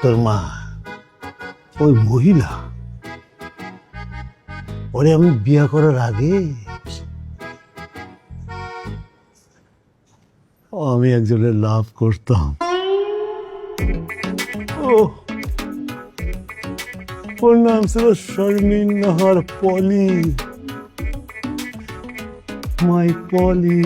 তোর মা ওই মহিলা, ওরে আমি বিয়ে করার আগে আমি একজনের লাভ করতাম। ওর নাম ছিল শর্মিন নাহার পলি, মাই পলি।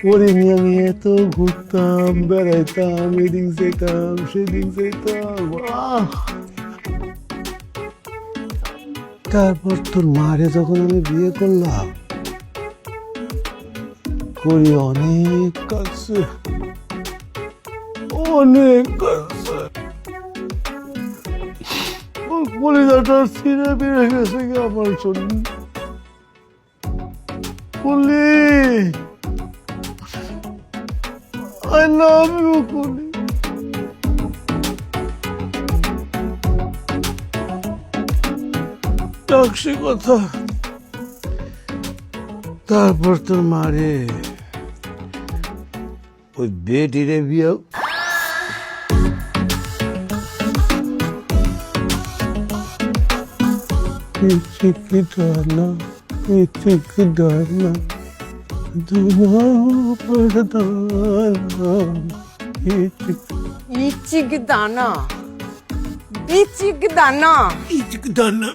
ওরে নিয়ে আমি এত ঘুরতাম, বেড়াইতাম, এদিক যেতাম সেদিক যেতাম। তারপর তোর মারে যখন আমি বিয়ে করলাম, করি অনেক কাছে, অনেক কাছে কলিজাটা ছিঁড়ে বেড়ে গেছে কি আমার জন্য। কলি, I love you, কলি। টাকসি কথা। তারপর তোর মারে ওই বেটিরে বিয়ে চিকিদানা চিকিদানা ইচিক দানা, ইচিক দানা। চিকিদানা